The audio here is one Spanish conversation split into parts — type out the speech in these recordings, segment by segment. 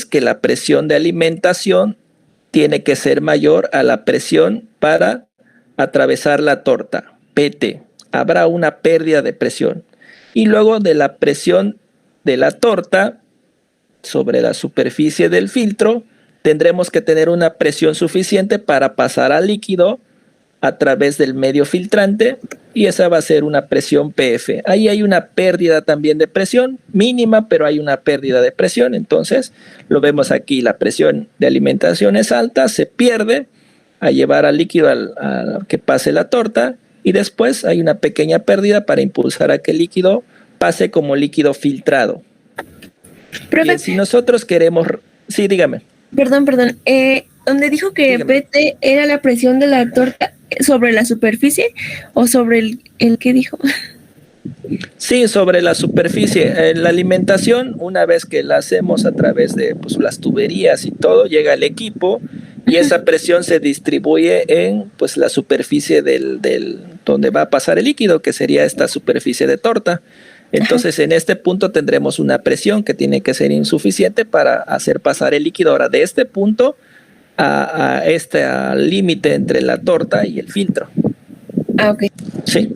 que la presión de alimentación tiene que ser mayor a la presión para atravesar la torta, PT. Habrá una pérdida de presión. Y luego de la presión de la torta sobre la superficie del filtro, tendremos que tener una presión suficiente para pasar al líquido a través del medio filtrante, y esa va a ser una presión PF. Ahí hay una pérdida también de presión, mínima, pero hay una pérdida de presión. Entonces, lo vemos aquí, la presión de alimentación es alta, se pierde a llevar al líquido a que pase la torta, y después hay una pequeña pérdida para impulsar a que el líquido pase como líquido filtrado. Bien, si nosotros queremos... Sí, dígame. Perdón. Donde dijo que dígame. PT era la presión de la torta sobre la superficie o sobre el ¿qué dijo? Sí, sobre la superficie. La alimentación, una vez que la hacemos a través de pues, las tuberías y todo, llega al equipo y esa presión se distribuye en pues, la superficie del donde va a pasar el líquido, que sería esta superficie de torta. Entonces, en este punto tendremos una presión que tiene que ser insuficiente para hacer pasar el líquido. Ahora, de este punto a este límite entre la torta y el filtro. Ok. Sí.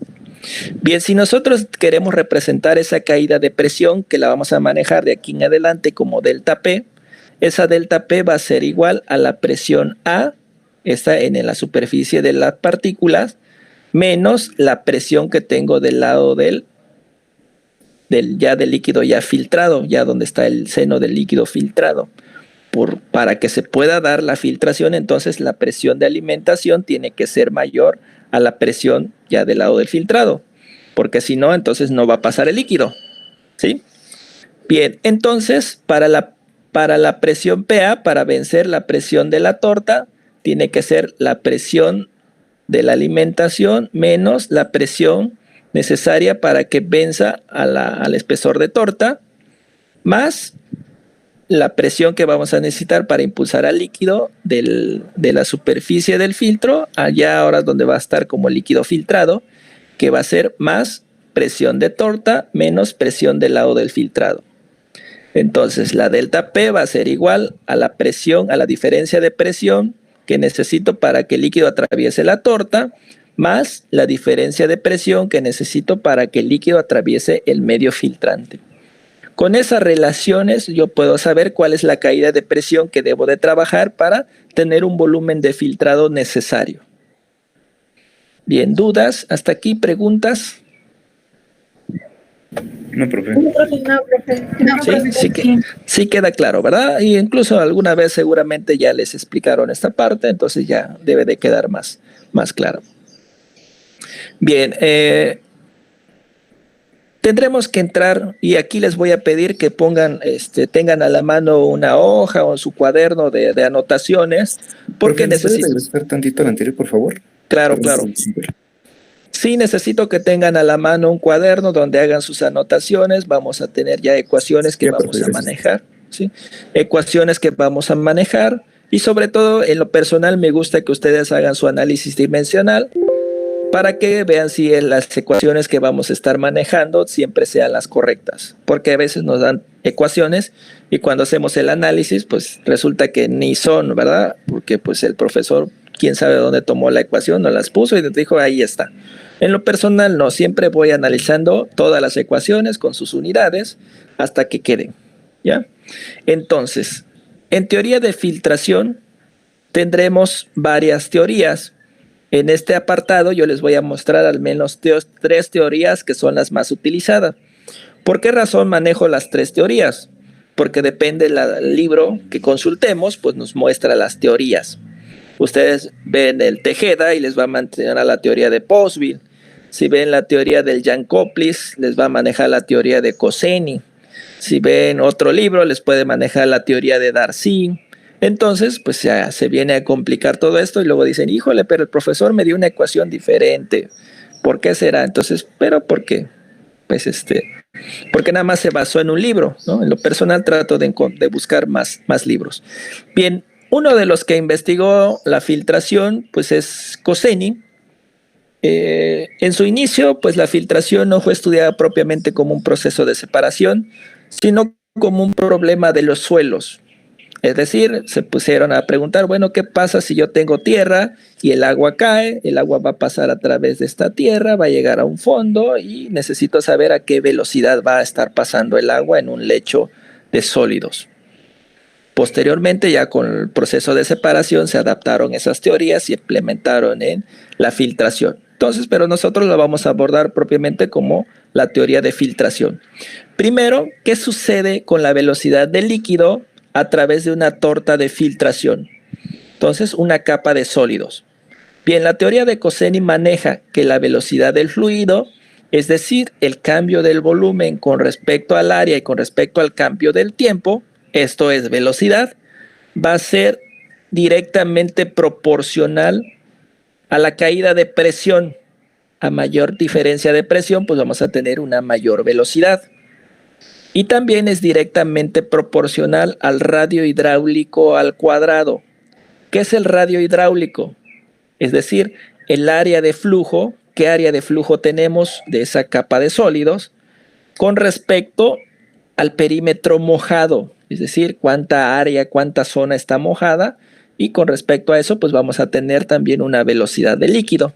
Bien, si nosotros queremos representar esa caída de presión, que la vamos a manejar de aquí en adelante como delta P, esa delta P va a ser igual a la presión A, esta en la superficie de las partículas, menos la presión que tengo del lado del líquido ya filtrado, ya donde está el seno del líquido filtrado. Para que se pueda dar la filtración, entonces la presión de alimentación tiene que ser mayor a la presión ya del lado del filtrado, porque si no, entonces no va a pasar el líquido, ¿sí? Bien, entonces para la presión PA, para vencer la presión de la torta, tiene que ser la presión de la alimentación menos la presión necesaria para que venza al espesor de torta, más la presión que vamos a necesitar para impulsar al líquido de la superficie del filtro, allá ahora donde va a estar como líquido filtrado, que va a ser más presión de torta menos presión del lado del filtrado. Entonces, la delta P va a ser igual a la presión, a la diferencia de presión que necesito para que el líquido atraviese la torta, más la diferencia de presión que necesito para que el líquido atraviese el medio filtrante. Con esas relaciones yo puedo saber cuál es la caída de presión que debo de trabajar para tener un volumen de filtrado necesario. Bien, ¿dudas? ¿Hasta aquí preguntas? No, profe. Sí queda claro, ¿verdad? Y incluso alguna vez seguramente ya les explicaron esta parte, entonces ya debe de quedar más claro. Bien, tendremos que entrar, y aquí les voy a pedir que pongan, tengan a la mano una hoja o su cuaderno de anotaciones, porque necesito... ¿Puedes regresar tantito al anterior, por favor? Claro. Sí, necesito que tengan a la mano un cuaderno donde hagan sus anotaciones. Vamos a tener ya ecuaciones que vamos a manejar, ¿sí? Ecuaciones que vamos a manejar, y sobre todo en lo personal me gusta que ustedes hagan su análisis dimensional para que vean si las ecuaciones que vamos a estar manejando siempre sean las correctas, porque a veces nos dan ecuaciones y cuando hacemos el análisis pues resulta que ni son, ¿verdad? Porque pues el profesor, quién sabe dónde tomó la ecuación, no las puso y nos dijo ahí está. En lo personal no, siempre voy analizando todas las ecuaciones con sus unidades hasta que queden, ¿ya? Entonces, en teoría de filtración tendremos varias teorías. En este apartado yo les voy a mostrar al menos 3 teorías que son las más utilizadas. ¿Por qué razón manejo las 3 teorías? Porque depende del libro que consultemos, pues nos muestra las teorías. Ustedes ven el Tejeda y les va a mantener a la teoría de Poiseuille. Si ven la teoría del Jankoplis, les va a manejar la teoría de Cosseni. Si ven otro libro, les puede manejar la teoría de Darcy. Entonces, pues ya se viene a complicar todo esto y luego dicen, híjole, pero el profesor me dio una ecuación diferente. ¿Por qué será? Entonces, ¿pero por qué? Pues porque nada más se basó en un libro, ¿no? En lo personal trato de buscar más libros. Bien, uno de los que investigó la filtración, pues es Cosseni. En su inicio, pues la filtración no fue estudiada propiamente como un proceso de separación, sino como un problema de los suelos. Es decir, se pusieron a preguntar, bueno, ¿qué pasa si yo tengo tierra y el agua cae? El agua va a pasar a través de esta tierra, va a llegar a un fondo y necesito saber a qué velocidad va a estar pasando el agua en un lecho de sólidos. Posteriormente, ya con el proceso de separación, se adaptaron esas teorías y implementaron en la filtración. Entonces, pero nosotros lo vamos a abordar propiamente como la teoría de filtración. Primero, ¿qué sucede con la velocidad del líquido a través de una torta de filtración? Entonces, una capa de sólidos. Bien, la teoría de Coseni maneja que la velocidad del fluido, es decir, el cambio del volumen con respecto al área y con respecto al cambio del tiempo, esto es velocidad, va a ser directamente proporcional a la caída de presión. A mayor diferencia de presión, pues vamos a tener una mayor velocidad. Y también es directamente proporcional al radio hidráulico al cuadrado. ¿Qué es el radio hidráulico? Es decir, el área de flujo, ¿qué área de flujo tenemos de esa capa de sólidos con respecto al perímetro mojado? Es decir, cuánta área, cuánta zona está mojada, y con respecto a eso, pues vamos a tener también una velocidad de líquido.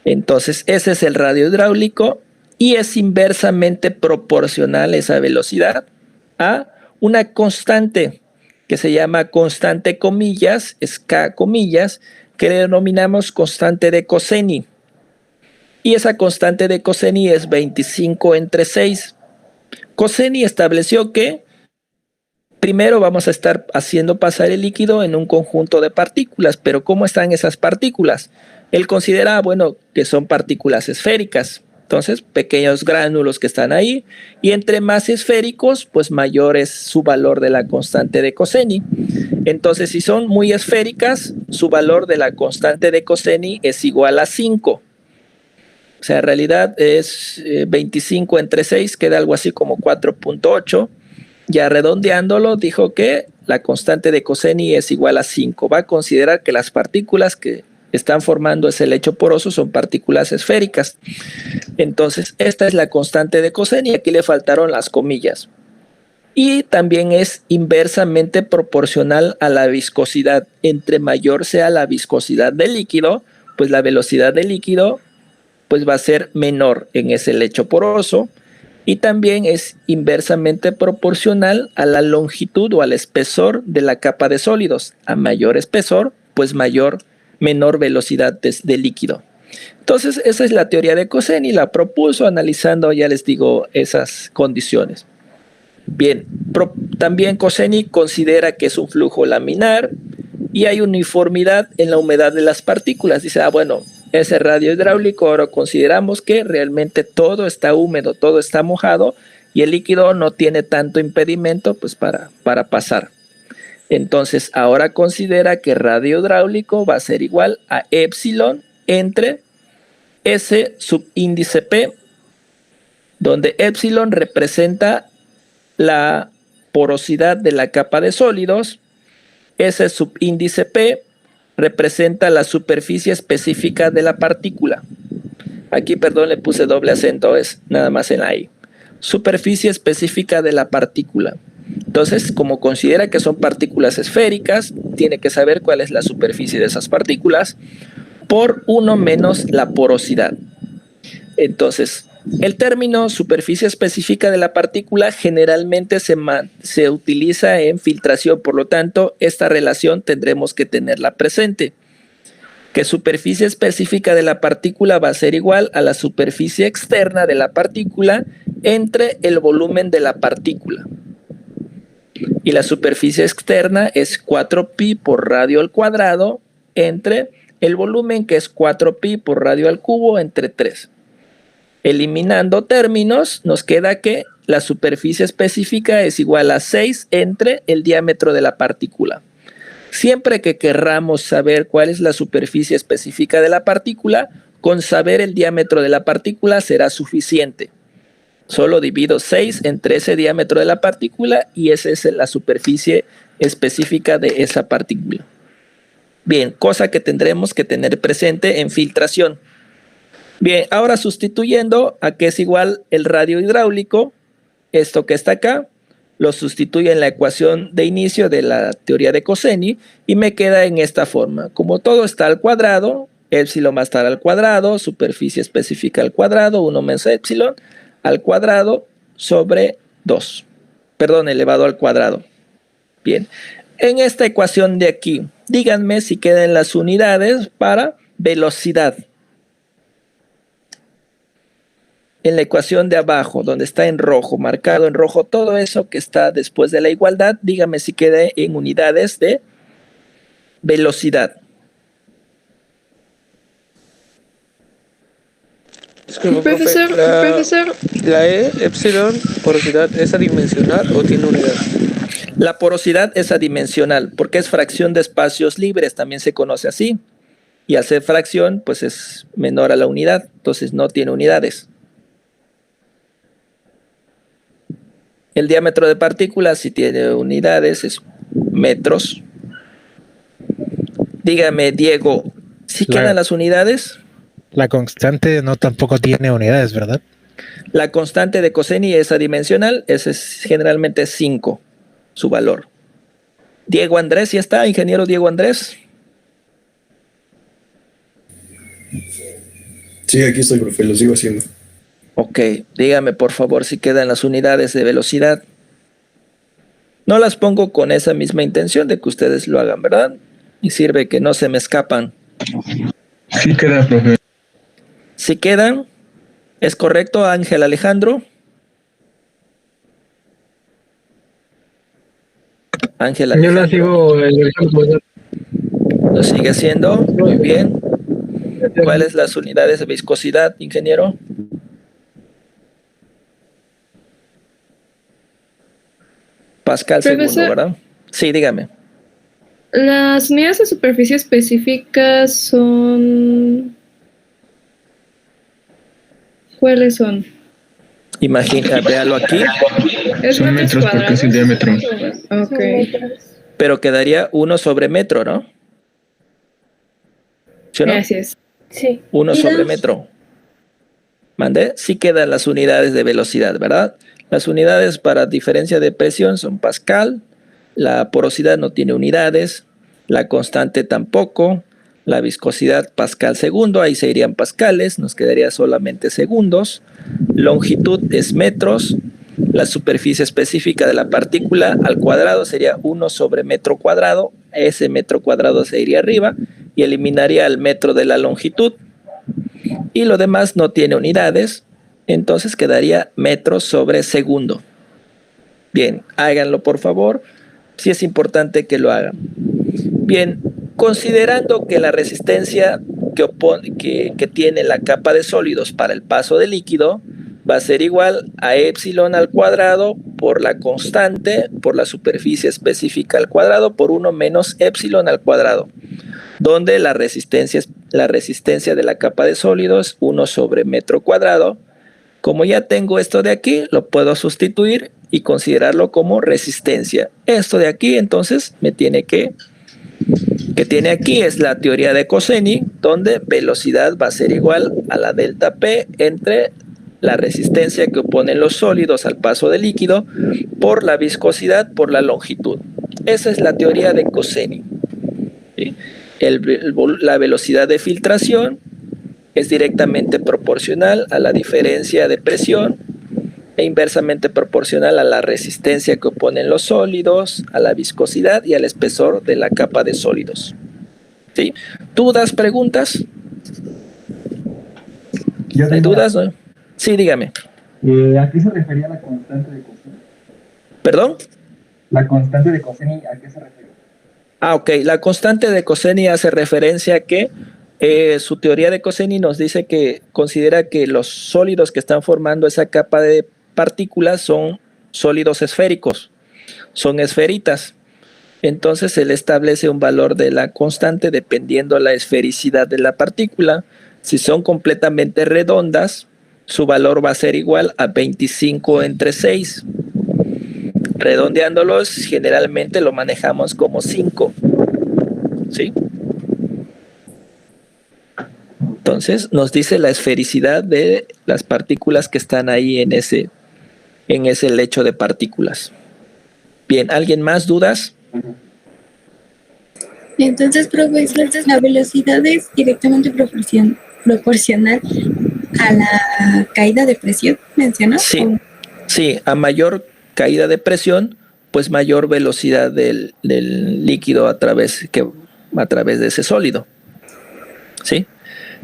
Entonces, ese es el radio hidráulico y es inversamente proporcional esa velocidad a una constante que se llama constante comillas, es K comillas, que le denominamos constante de Coseni. Y esa constante de Coseni es 25 entre 6. Coseni estableció que primero vamos a estar haciendo pasar el líquido en un conjunto de partículas, pero ¿cómo están esas partículas? Él considera, bueno, que son partículas esféricas, entonces pequeños gránulos que están ahí, y entre más esféricos, pues mayor es su valor de la constante de Coseni. Entonces, si son muy esféricas, su valor de la constante de Coseni es igual a 5. O sea, en realidad es 25 entre 6, queda algo así como 4.8. Ya redondeándolo, dijo que la constante de Coseni es igual a 5. Va a considerar que las partículas que están formando ese lecho poroso son partículas esféricas. Entonces, esta es la constante de Coseni. Aquí le faltaron las comillas. Y también es inversamente proporcional a la viscosidad. Entre mayor sea la viscosidad del líquido, pues la velocidad del líquido pues va a ser menor en ese lecho poroso. Y también es inversamente proporcional a la longitud o al espesor de la capa de sólidos. A mayor espesor, pues menor velocidad de líquido. Entonces, esa es la teoría de Coseni, la propuso analizando, ya les digo, esas condiciones. Bien, también Coseni considera que es un flujo laminar y hay uniformidad en la humedad de las partículas. Dice, bueno, ese radio hidráulico, ahora consideramos que realmente todo está húmedo, todo está mojado y el líquido no tiene tanto impedimento pues para pasar. Entonces, ahora considera que radio hidráulico va a ser igual a epsilon entre S subíndice P, donde epsilon representa la porosidad de la capa de sólidos, S subíndice P representa la superficie específica de la partícula. Aquí, perdón, le puse doble acento, es nada más en la I. Superficie específica de la partícula. Entonces, como considera que son partículas esféricas, tiene que saber cuál es la superficie de esas partículas por 1 menos la porosidad. Entonces, el término superficie específica de la partícula generalmente se utiliza en filtración, por lo tanto, esta relación tendremos que tenerla presente. Que superficie específica de la partícula va a ser igual a la superficie externa de la partícula entre el volumen de la partícula. Y la superficie externa es 4pi por radio al cuadrado entre el volumen, que es 4pi por radio al cubo entre 3. Eliminando términos, nos queda que la superficie específica es igual a 6 entre el diámetro de la partícula. Siempre que querramos saber cuál es la superficie específica de la partícula, con saber el diámetro de la partícula será suficiente. Solo divido 6 entre ese diámetro de la partícula y esa es la superficie específica de esa partícula. Bien, cosa que tendremos que tener presente en filtración. Bien, ahora sustituyendo a que es igual el radio hidráulico, esto que está acá, lo sustituyo en la ecuación de inicio de la teoría de Coseni y me queda en esta forma. Como todo está al cuadrado, épsilon va a estar al cuadrado, superficie específica al cuadrado, 1 menos épsilon al cuadrado sobre 2. Perdón, elevado al cuadrado. Bien. En esta ecuación de aquí, díganme si quedan las unidades para velocidad. En la ecuación de abajo, donde está en rojo, marcado en rojo, todo eso que está después de la igualdad, dígame si queda en unidades de velocidad. Disculpe, Profesor, profesor. ¿La E, epsilon, porosidad, es adimensional o tiene unidad? La porosidad es adimensional, porque es fracción de espacios libres, también se conoce así. Y al ser fracción, pues es menor a la unidad, entonces no tiene unidades. El diámetro de partículas, si tiene unidades, es metros. Dígame, Diego, ¿sí quedan las unidades? La constante no tampoco tiene unidades, ¿verdad? La constante de Coseni es adimensional, ese es generalmente 5, su valor. Diego Andrés, ¿ya está? Ingeniero Diego Andrés. Sí, aquí estoy, profe, lo sigo haciendo. Ok, dígame por favor si quedan las unidades de velocidad. No las pongo con esa misma intención de que ustedes lo hagan, ¿verdad? Y sirve que no se me escapan. Sí queda, profe. Si quedan, ¿es correcto, Ángel Alejandro? Ángel Alejandro. Yo la sigo ¿Lo sigue haciendo? Muy bien. ¿Cuáles las unidades de viscosidad, ingeniero? Pascal segundo, Profesor. ¿verdad? Sí, dígame. Las unidades de superficie específicas son... ¿Cuáles son? Imagina, véalo aquí, ¿Es Son metros porque es el diámetro. Ok. pero quedaría 1 sobre metro, ¿no? ¿Sí o no? Gracias. Sí. 1 ¿Y sobre las- metro. ¿Mandé? Sí quedan las unidades de velocidad, ¿verdad? Las unidades para diferencia de presión son Pascal, la porosidad no tiene unidades, la constante tampoco, la viscosidad Pascal segundo, ahí se irían pascales, nos quedaría solamente segundos, longitud es metros, la superficie específica de la partícula al cuadrado sería 1 sobre metro cuadrado, ese metro cuadrado se iría arriba y eliminaría el metro de la longitud, y lo demás no tiene unidades, entonces quedaría metros sobre segundo. Bien, háganlo por favor, si es importante que lo hagan. Bien, considerando que la resistencia que tiene la capa de sólidos para el paso de líquido va a ser igual a epsilon al cuadrado por la constante, por la superficie específica al cuadrado, por 1 menos epsilon al cuadrado, donde la resistencia de la capa de sólidos 1 sobre metro cuadrado. Como ya tengo esto de aquí, lo puedo sustituir y considerarlo como resistencia. Esto de aquí, entonces, que tiene aquí es la teoría de Coseni, donde velocidad va a ser igual a la delta P entre la resistencia que oponen los sólidos al paso del líquido por la viscosidad por la longitud. Esa es la teoría de Coseni. ¿Sí? La velocidad de filtración es directamente proporcional a la diferencia de presión e inversamente proporcional a la resistencia que oponen los sólidos, a la viscosidad y al espesor de la capa de sólidos. ¿Sí? ¿Dudas, preguntas? ¿Hay dudas? ¿No? Sí, dígame. ¿A qué se refería la constante de Coseni? ¿Perdón? La constante de Coseni, ¿a qué se refería? Ah, ok. La constante de Coseni hace referencia a que su teoría de Coseni nos dice que considera que los sólidos que están formando esa capa de partículas son sólidos esféricos, son esferitas. Entonces él establece un valor de la constante dependiendo la esfericidad de la partícula. Si son completamente redondas, su valor va a ser igual a 25 entre 6. Redondeándolos, generalmente lo manejamos como 5. ¿Sí? Entonces nos dice la esfericidad de las partículas que están ahí en ese lecho de partículas. Bien, ¿alguien más dudas? Entonces, profesor, la velocidad es directamente proporcional a la caída de presión, ¿mencionó? Sí, sí, a mayor caída de presión, pues mayor velocidad del líquido a través de ese sólido. ¿Sí?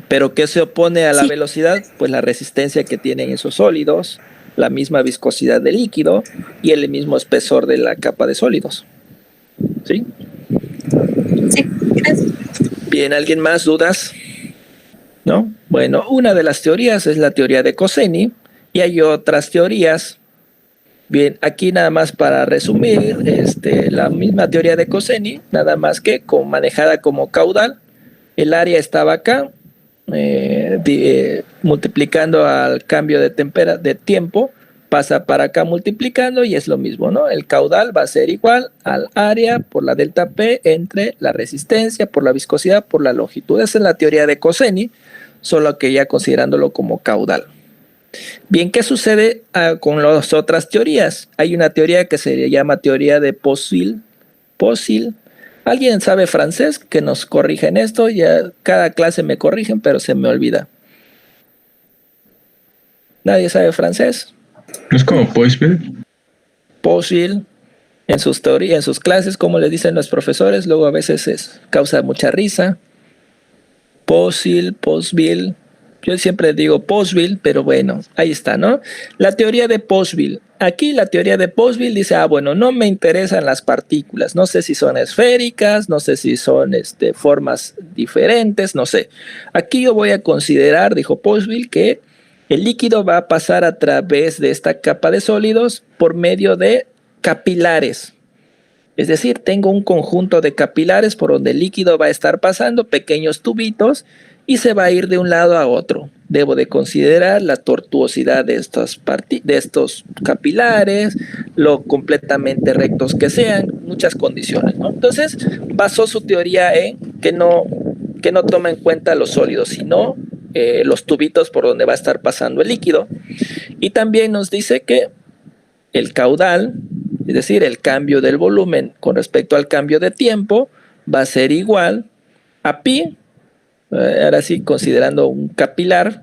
Pero ¿qué se opone a la velocidad? Pues la resistencia que tienen esos sólidos, la misma viscosidad del líquido y el mismo espesor de la capa de sólidos. ¿Sí? Sí, gracias. Bien, ¿alguien más? ¿Dudas? ¿No? Bueno, una de las teorías es la teoría de Coseni y hay otras teorías. Bien, aquí nada más para resumir, la misma teoría de Coseni, nada más que manejada como caudal. El área estaba acá, multiplicando al cambio de tiempo, pasa para acá multiplicando y es lo mismo, ¿no? El caudal va a ser igual al área por la delta P entre la resistencia, por la viscosidad, por la longitud. Esa es la teoría de Coseni, solo que ya considerándolo como caudal. Bien, ¿qué sucede con las otras teorías? Hay una teoría que se llama teoría de Poiseuille. ¿Alguien sabe francés que nos corrija en esto? Ya cada clase me corrigen, pero se me olvida. ¿Nadie sabe francés? ¿No es como Poiseuille? Poiseuille, en sus teorías, en sus clases, como le dicen los profesores, luego a veces causa mucha risa. Poiseuille. Yo siempre digo Poiseuille, pero bueno, ahí está, ¿no? La teoría de Poiseuille. Aquí la teoría de Poiseuille dice, bueno, no me interesan las partículas, no sé si son esféricas, no sé si son formas diferentes, no sé. Aquí yo voy a considerar, dijo Poiseuille, que el líquido va a pasar a través de esta capa de sólidos por medio de capilares. Es decir, tengo un conjunto de capilares por donde el líquido va a estar pasando, pequeños tubitos, y se va a ir de un lado a otro. Debo de considerar la tortuosidad de estos capilares, lo completamente rectos que sean, muchas condiciones, ¿no? Entonces, basó su teoría en que no toma en cuenta los sólidos, sino los tubitos por donde va a estar pasando el líquido. Y también nos dice que el caudal, es decir, el cambio del volumen con respecto al cambio de tiempo, va a ser igual a pi, ahora sí, considerando un capilar,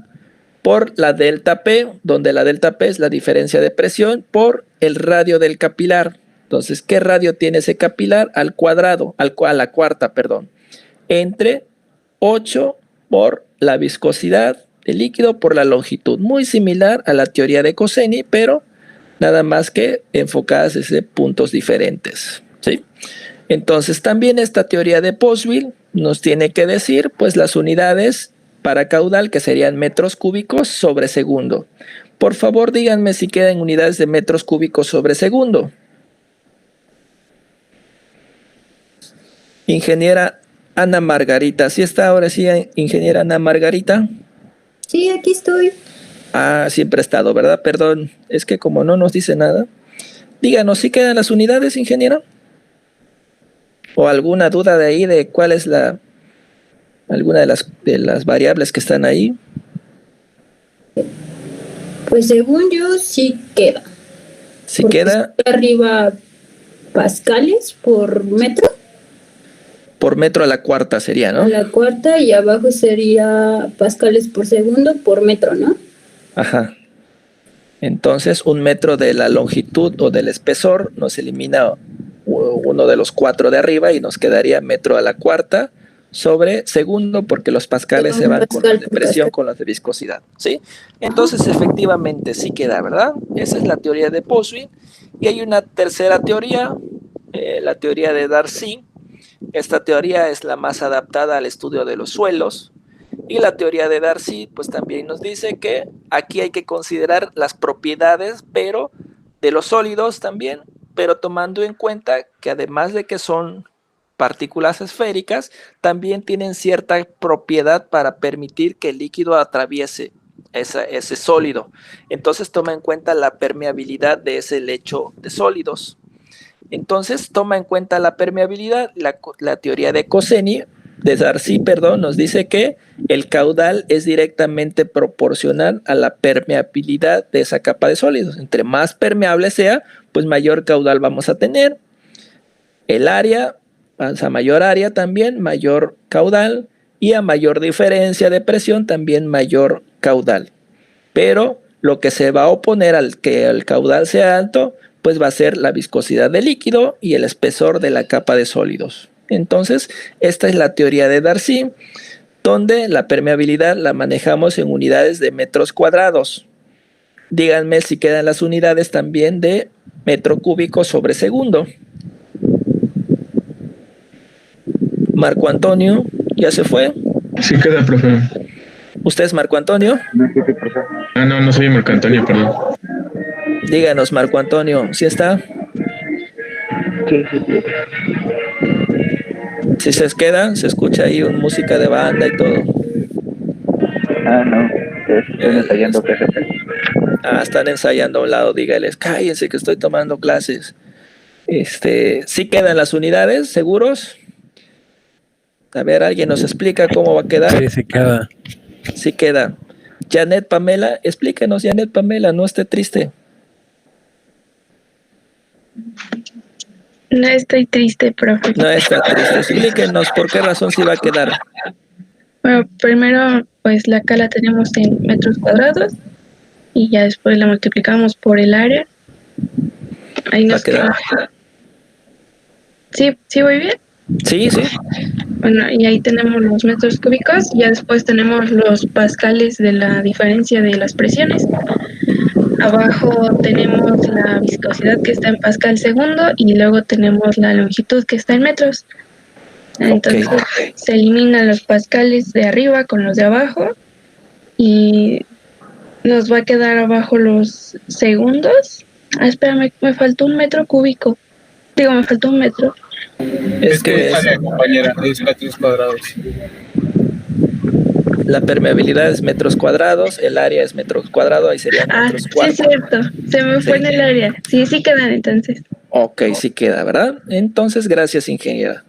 por la delta P, donde la delta P es la diferencia de presión, por el radio del capilar. Entonces, ¿qué radio tiene ese capilar? Al cuadrado, a la cuarta, perdón, entre 8 por la viscosidad del líquido por la longitud. Muy similar a la teoría de Coseni, pero nada más que enfocadas desde puntos diferentes, ¿sí? Entonces, también esta teoría de Poiseuille nos tiene que decir, pues, las unidades para caudal, que serían metros cúbicos sobre segundo. Por favor, díganme si quedan unidades de metros cúbicos sobre segundo. Ingeniera Ana Margarita, ¿sí está ahora sí, ingeniera Ana Margarita? Sí, aquí estoy. Siempre ha estado, ¿verdad? Perdón, es que como no nos dice nada. Díganos, ¿sí quedan las unidades, ingeniera? ¿O alguna duda de ahí de cuál es alguna de las variables que están ahí? Pues según yo sí queda. ¿Sí queda? Arriba pascales por metro. Por metro a la cuarta sería, ¿no? A la cuarta y abajo sería pascales por segundo por metro, ¿no? Ajá. Entonces, un metro de la longitud o del espesor nos elimina uno de los 4 de arriba y nos quedaría metro a la cuarta sobre segundo, porque los pascales se van con los de presión, con los de viscosidad, ¿sí? Entonces, efectivamente, sí queda, ¿verdad? Esa es la teoría de Poiseuille. Y hay una tercera teoría, la teoría de Darcy. Esta teoría es la más adaptada al estudio de los suelos. Y la teoría de Darcy, pues también nos dice que aquí hay que considerar las propiedades, pero de los sólidos también, pero tomando en cuenta que además de que son partículas esféricas, también tienen cierta propiedad para permitir que el líquido atraviese ese sólido. Entonces toma en cuenta la permeabilidad de ese lecho de sólidos. Entonces toma en cuenta la permeabilidad, la teoría de Coseni Darcy, perdón, nos dice que el caudal es directamente proporcional a la permeabilidad de esa capa de sólidos. Entre más permeable sea, pues mayor caudal vamos a tener. El área, a mayor área también, mayor caudal, y a mayor diferencia de presión también mayor caudal. Pero lo que se va a oponer al que el caudal sea alto, pues va a ser la viscosidad del líquido y el espesor de la capa de sólidos. Entonces, esta es la teoría de Darcy, donde la permeabilidad la manejamos en unidades de metros cuadrados. Díganme si quedan las unidades también de metro cúbico sobre segundo. Marco Antonio, ¿ya se fue? Sí queda, profe. ¿Usted es Marco Antonio? Ah, no soy Marco Antonio, perdón. Díganos, Marco Antonio, ¿sí está? Si se queda, se escucha ahí una música de banda y todo. No, estoy ensayando PGP. Están ensayando a un lado, dígales, cállense que estoy tomando clases. ¿Sí quedan las unidades, seguros? A ver, ¿alguien nos explica cómo va a quedar? Sí, sí queda. Sí queda. Janet Pamela, explíquenos, Janet Pamela, no esté triste. No estoy triste, profe. No está triste, explíquenos por qué razón sí va a quedar. Bueno, primero, pues la K la tenemos en metros cuadrados y ya después la multiplicamos por el área. Ahí nos queda. ¿Sí voy bien? Sí. Bueno, y ahí tenemos los metros cúbicos, ya después tenemos los pascales de la diferencia de las presiones. Abajo tenemos la viscosidad que está en pascal segundo y luego tenemos la longitud que está en metros. Entonces se eliminan los pascales de arriba con los de abajo y nos va a quedar abajo los segundos. Espérame, me faltó un metro cúbico. Me faltó un metro. Es que compañera, es metros cuadrados. La permeabilidad es metros cuadrados, el área es metros cuadrados, ahí serían metros cuadrados. Sí, es cierto, se me fue en el área. Sí quedan entonces. Ok, sí queda, ¿verdad? Entonces, gracias, ingeniera.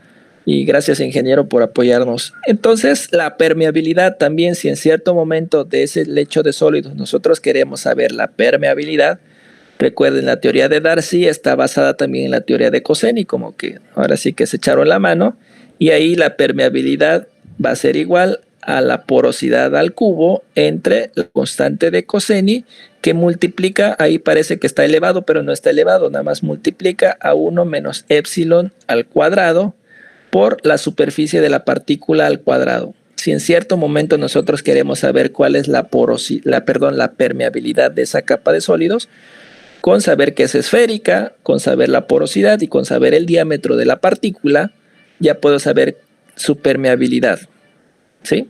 Y gracias, ingeniero, por apoyarnos. Entonces, la permeabilidad también, si en cierto momento de ese lecho de sólidos nosotros queremos saber la permeabilidad, recuerden, la teoría de Darcy está basada también en la teoría de Cosseni, como que ahora sí que se echaron la mano, y ahí la permeabilidad va a ser igual a la porosidad al cubo entre la constante de Cosseni, que multiplica, ahí parece que está elevado, pero no está elevado, nada más multiplica a 1 menos epsilon al cuadrado por la superficie de la partícula al cuadrado. Si en cierto momento nosotros queremos saber cuál es la permeabilidad de esa capa de sólidos, con saber que es esférica, con saber la porosidad y con saber el diámetro de la partícula, ya puedo saber su permeabilidad. ¿Sí?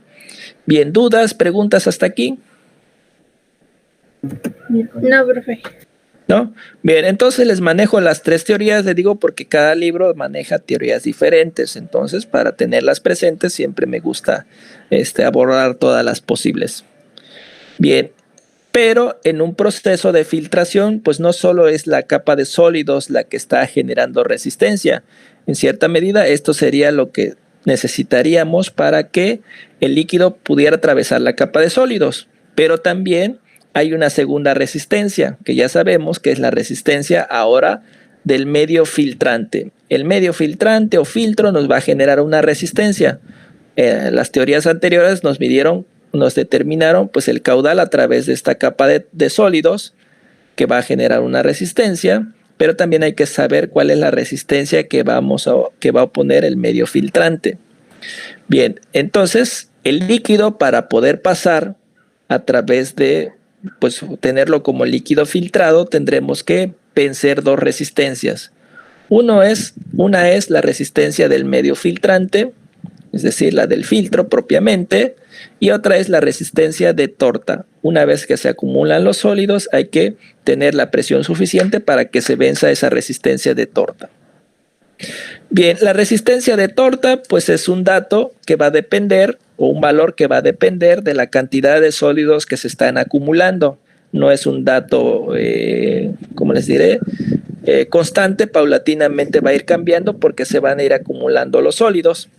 Bien, ¿dudas, preguntas hasta aquí? No, profe. ¿No? Bien, entonces les manejo las tres teorías, les digo porque cada libro maneja teorías diferentes, entonces para tenerlas presentes siempre me gusta abordar todas las posibles. Bien, pero en un proceso de filtración, pues no solo es la capa de sólidos la que está generando resistencia, en cierta medida esto sería lo que necesitaríamos para que el líquido pudiera atravesar la capa de sólidos, pero también hay una segunda resistencia, que ya sabemos que es la resistencia ahora del medio filtrante. El medio filtrante o filtro nos va a generar una resistencia. Las teorías anteriores nos determinaron pues el caudal a través de esta capa de sólidos, que va a generar una resistencia, pero también hay que saber cuál es la resistencia que va a oponer el medio filtrante. Bien, entonces el líquido, para poder pasar a través de pues tenerlo como líquido filtrado, tendremos que vencer dos resistencias. Una es la resistencia del medio filtrante, es decir, la del filtro propiamente, y otra es la resistencia de torta. Una vez que se acumulan los sólidos, hay que tener la presión suficiente para que se venza esa resistencia de torta. Bien, la resistencia de torta pues es un dato que va a depender, o un valor que va a depender de la cantidad de sólidos que se están acumulando. No es un dato, ¿cómo les diré? Constante, paulatinamente va a ir cambiando porque se van a ir acumulando los sólidos.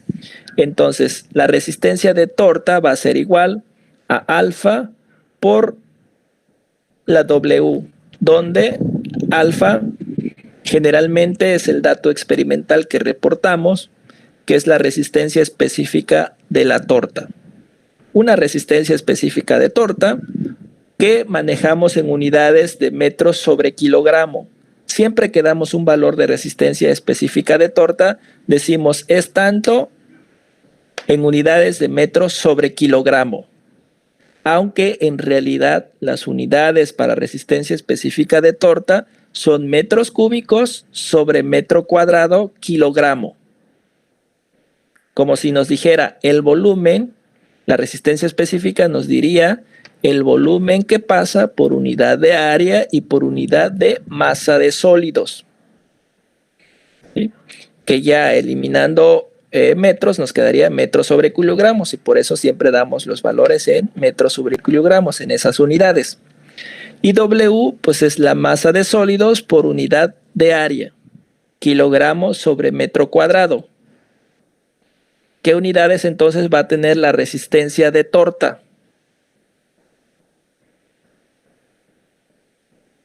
Entonces, la resistencia de torta va a ser igual a alfa por la W, donde alfa generalmente es el dato experimental que reportamos, que es la resistencia específica de la torta. Una resistencia específica de torta que manejamos en unidades de metros sobre kilogramo. Siempre que damos un valor de resistencia específica de torta, decimos es tanto en unidades de metros sobre kilogramo. Aunque en realidad las unidades para resistencia específica de torta son metros cúbicos sobre metro cuadrado kilogramo. Como si nos dijera el volumen, la resistencia específica nos diría el volumen que pasa por unidad de área y por unidad de masa de sólidos. ¿Sí? Que ya eliminando metros nos quedaría metros sobre kilogramos y por eso siempre damos los valores en metros sobre kilogramos en esas unidades. Y W pues es la masa de sólidos por unidad de área, kilogramos sobre metro cuadrado. ¿Qué unidades entonces va a tener la resistencia de torta?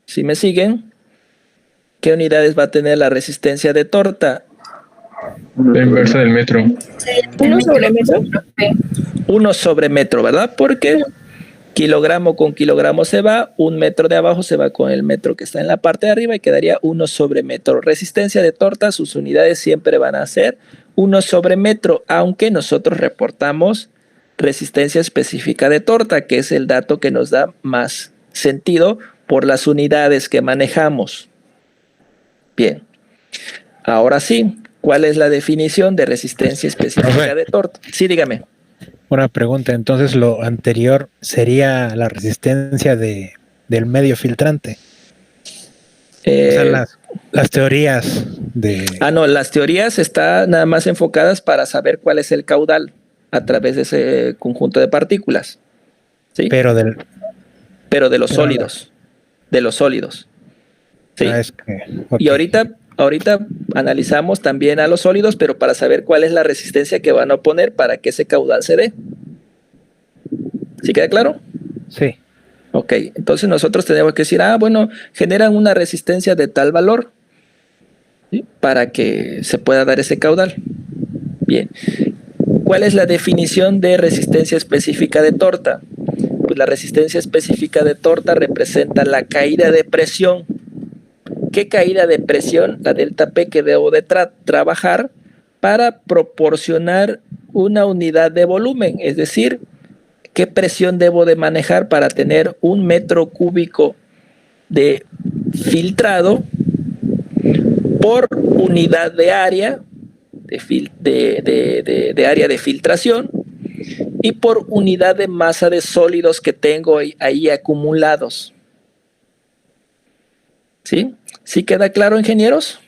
¿Sí me siguen? ¿Qué unidades va a tener la resistencia de torta? La inversa del metro. 1 sobre metro. 1 sobre metro, ¿verdad? Porque kilogramo con kilogramo se va, un metro de abajo se va con el metro que está en la parte de arriba y quedaría 1 sobre metro. Resistencia de torta, sus unidades siempre van a ser 1 sobre metro, aunque nosotros reportamos resistencia específica de torta, que es el dato que nos da más sentido por las unidades que manejamos. Bien, ahora sí, ¿cuál es la definición de resistencia específica de torta? Sí, dígame. Una pregunta, entonces lo anterior sería la resistencia del medio filtrante. O sea, las teorías de... No, las teorías están nada más enfocadas para saber cuál es el caudal a través de ese conjunto de partículas. ¿Sí? Pero de los sólidos. De los sólidos. ¿Sí? Y ahorita analizamos también a los sólidos, pero para saber cuál es la resistencia que van a poner para que ese caudal se dé. ¿Sí queda claro? Sí. Ok, entonces nosotros tenemos que decir, bueno, generan una resistencia de tal valor, ¿sí? Para que se pueda dar ese caudal. Bien. ¿Cuál es la definición de resistencia específica de torta? Pues la resistencia específica de torta representa la caída de presión. ¿Qué caída de presión? La delta P que debo de trabajar para proporcionar una unidad de volumen, es decir, ¿qué presión debo de manejar para tener un metro cúbico de filtrado por unidad de área de área de filtración y por unidad de masa de sólidos que tengo ahí acumulados? ¿Sí? ¿Sí queda claro, ingenieros?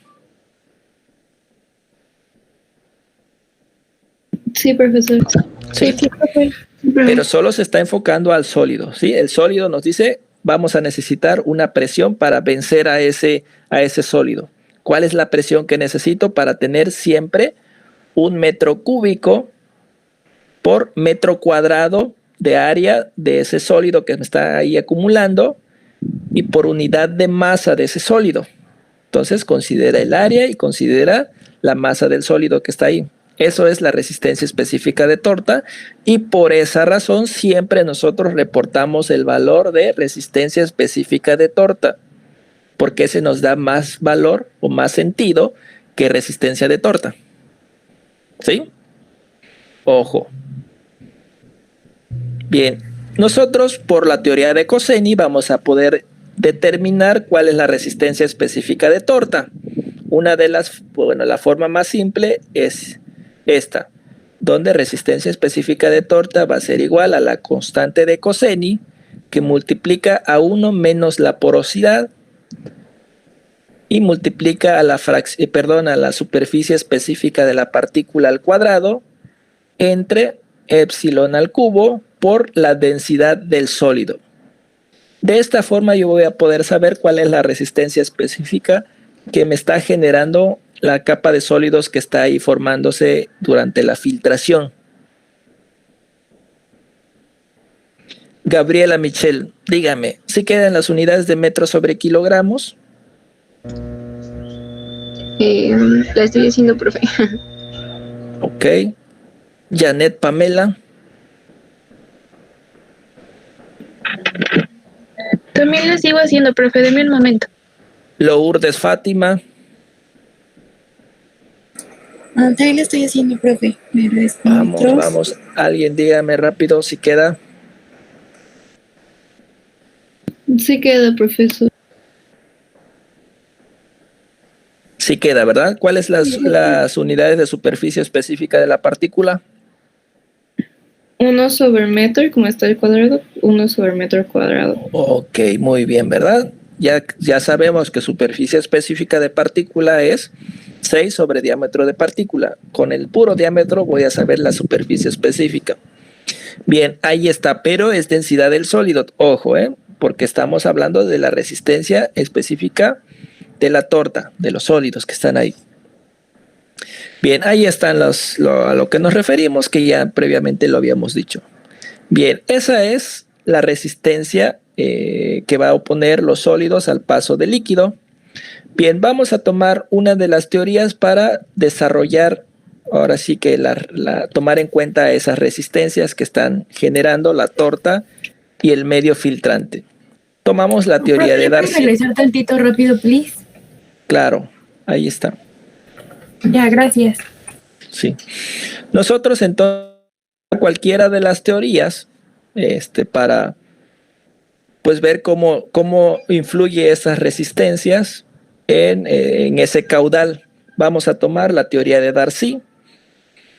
Sí, profesor. Sí, profe. Pero solo se está enfocando al sólido, ¿sí? El sólido nos dice, vamos a necesitar una presión para vencer a ese sólido. ¿Cuál es la presión que necesito para tener siempre un metro cúbico por metro cuadrado de área de ese sólido que me está ahí acumulando y por unidad de masa de ese sólido? Entonces considera el área y considera la masa del sólido que está ahí. Eso es la resistencia específica de torta y por esa razón siempre nosotros reportamos el valor de resistencia específica de torta, porque ese nos da más valor o más sentido que resistencia de torta. ¿Sí? Ojo. Bien, nosotros por la teoría de Coseni vamos a poder determinar cuál es la resistencia específica de torta. Una de las, la forma más simple es esta, donde resistencia específica de torta va a ser igual a la constante de Coseni que multiplica a 1 menos la porosidad y multiplica a la superficie específica de la partícula al cuadrado entre epsilon al cubo por la densidad del sólido. De esta forma yo voy a poder saber cuál es la resistencia específica que me está generando la capa de sólidos que está ahí formándose durante la filtración. Gabriela Michelle, dígame, ¿sí quedan las unidades de metros sobre kilogramos? La estoy haciendo, profe. Ok. Janet Pamela. También la sigo haciendo, profe, deme un momento. Lourdes Fátima. También lo estoy haciendo, profe. Pero es Vamos, metros. vamos. Alguien dígame rápido si queda. Sí queda, profesor. Sí queda, ¿verdad? ¿Cuáles las unidades de superficie específica de la partícula? 1 sobre metro, como está el cuadrado, 1 sobre metro cuadrado. Ok, muy bien, ¿verdad? Ya sabemos que superficie específica de partícula es 6 sobre diámetro de partícula. Con el puro diámetro voy a saber la superficie específica. Bien, ahí está, pero es densidad del sólido. Ojo, porque estamos hablando de la resistencia específica de la torta, de los sólidos que están ahí. Bien, ahí están a lo que nos referimos, que ya previamente lo habíamos dicho. Bien, esa es la resistencia que va a oponer los sólidos al paso del líquido. Bien, vamos a tomar una de las teorías para desarrollar, ahora sí que tomar en cuenta esas resistencias que están generando la torta y el medio filtrante. Tomamos la teoría de Darcy. ¿Puedes regresar tantito rápido, please? Claro, ahí está. Ya, gracias. Sí. Nosotros entonces, cualquiera de las teorías, para pues ver cómo influye esas resistencias en ese caudal. Vamos a tomar la teoría de Darcy.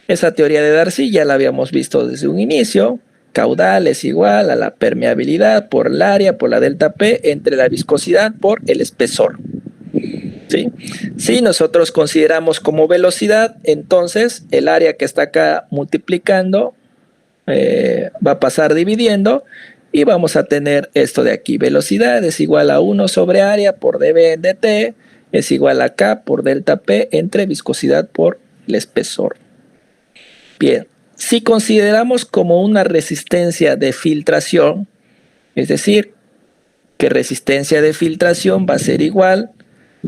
Esa teoría de Darcy ya la habíamos visto desde un inicio. Caudal es igual a la permeabilidad por el área, por la delta P, entre la viscosidad por el espesor. ¿Sí? Si nosotros consideramos como velocidad, entonces el área que está acá multiplicando va a pasar dividiendo y vamos a tener esto de aquí. Velocidad es igual a 1 sobre área por dB en dt, es igual a K por delta P entre viscosidad por el espesor. Bien, si consideramos como una resistencia de filtración, es decir, que resistencia de filtración va a ser igual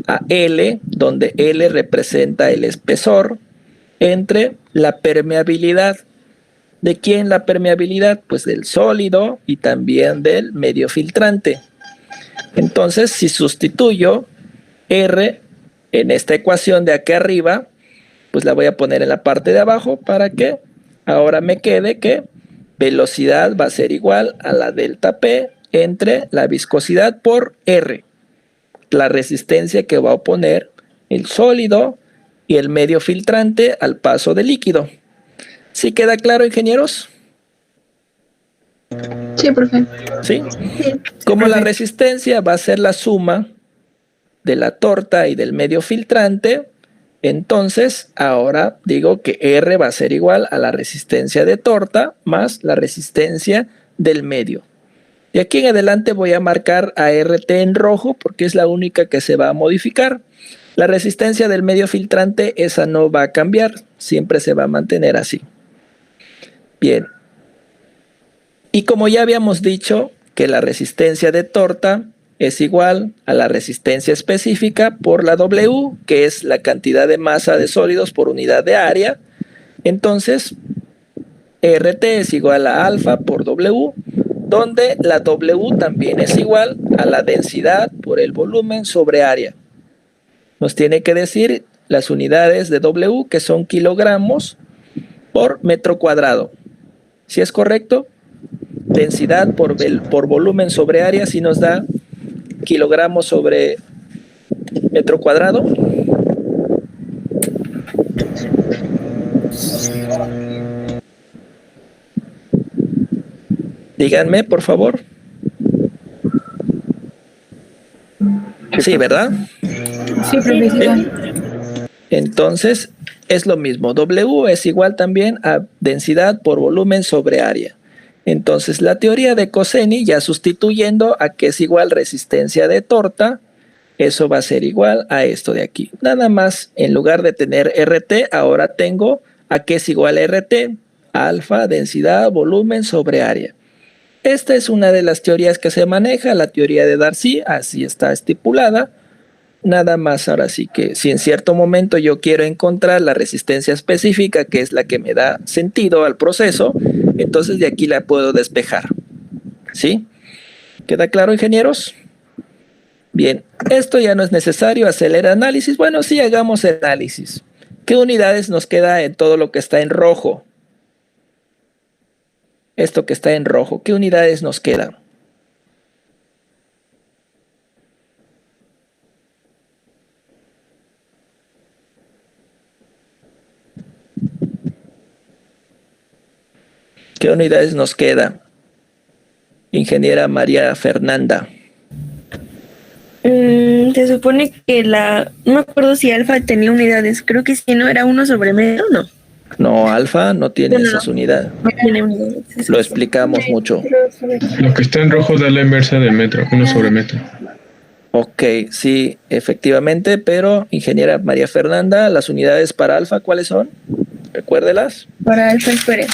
a L, donde L representa el espesor, entre la permeabilidad. ¿De quién la permeabilidad? Pues del sólido y también del medio filtrante. Entonces, si sustituyo R en esta ecuación de aquí arriba, pues la voy a poner en la parte de abajo para que ahora me quede que velocidad va a ser igual a la delta P entre la viscosidad por R, la resistencia que va a oponer el sólido y el medio filtrante al paso del líquido. ¿Sí queda claro, ingenieros? Sí, profe. ¿Sí? Como la resistencia va a ser la suma de la torta y del medio filtrante, entonces ahora digo que R va a ser igual a la resistencia de torta más la resistencia del medio. De aquí en adelante voy a marcar a RT en rojo porque es la única que se va a modificar. La resistencia del medio filtrante, esa no va a cambiar, siempre se va a mantener así. Bien. Y como ya habíamos dicho que la resistencia de torta es igual a la resistencia específica por la W, que es la cantidad de masa de sólidos por unidad de área, entonces RT es igual a alfa por W, donde la W también es igual a la densidad por el volumen sobre área. Nos tiene que decir las unidades de W, que son kilogramos por metro cuadrado. ¿Sí es correcto? Densidad por volumen sobre área, si nos da kilogramos sobre metro cuadrado. Díganme, por favor. Sí, ¿verdad? Sí, profesor. Entonces, es lo mismo. W es igual también a densidad por volumen sobre área. Entonces, la teoría de Cosseni, ya sustituyendo a que es igual resistencia de torta eso va a ser igual a esto de aquí. Nada más, en lugar de tener RT, ahora tengo a qué es igual a RT, alfa, densidad, volumen sobre área. Esta es una de las teorías que se maneja, la teoría de Darcy, así está estipulada. Nada más ahora sí que si en cierto momento yo quiero encontrar la resistencia específica, que es la que me da sentido al proceso, entonces de aquí la puedo despejar. ¿Sí? ¿Queda claro, ingenieros? Bien, esto ya no es necesario hacer el análisis. Bueno, sí, hagamos el análisis. ¿Qué unidades nos queda en todo lo que está en rojo? Esto que está en rojo, ¿qué unidades nos quedan? ¿Qué unidades nos queda? Ingeniera María Fernanda. Se supone que no me acuerdo si alfa tenía unidades, creo que si no era 1 sobre metro, ¿no? No, alfa no tiene esas unidades. No tiene unidades. Lo explicamos mucho. Lo que está en rojo da la inversa del metro, 1 sobre metro. Ok, sí, efectivamente, pero ingeniera María Fernanda, las unidades para alfa, ¿cuáles son? Recuérdelas. Para alfa, espere.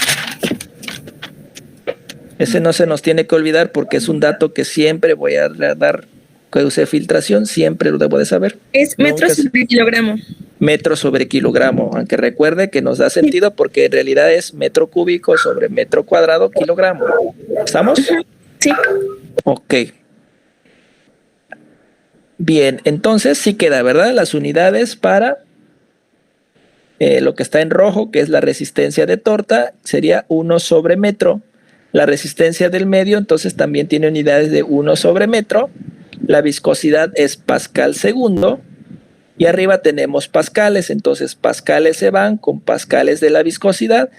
Ese no se nos tiene que olvidar porque es un dato que siempre voy a dar, que use filtración, siempre lo debo de saber. Es metro sobre kilogramo. Metro sobre kilogramo, aunque recuerde que nos da sentido porque en realidad es metro cúbico sobre metro cuadrado kilogramo. ¿Estamos? Sí. Ok. Bien, entonces sí queda, ¿verdad? Las unidades para lo que está en rojo, que es la resistencia de torta, sería 1 sobre metro. La resistencia del medio, entonces también tiene unidades de 1 sobre metro. La viscosidad es pascal segundo. Y arriba tenemos pascales, entonces pascales se van con pascales de la viscosidad.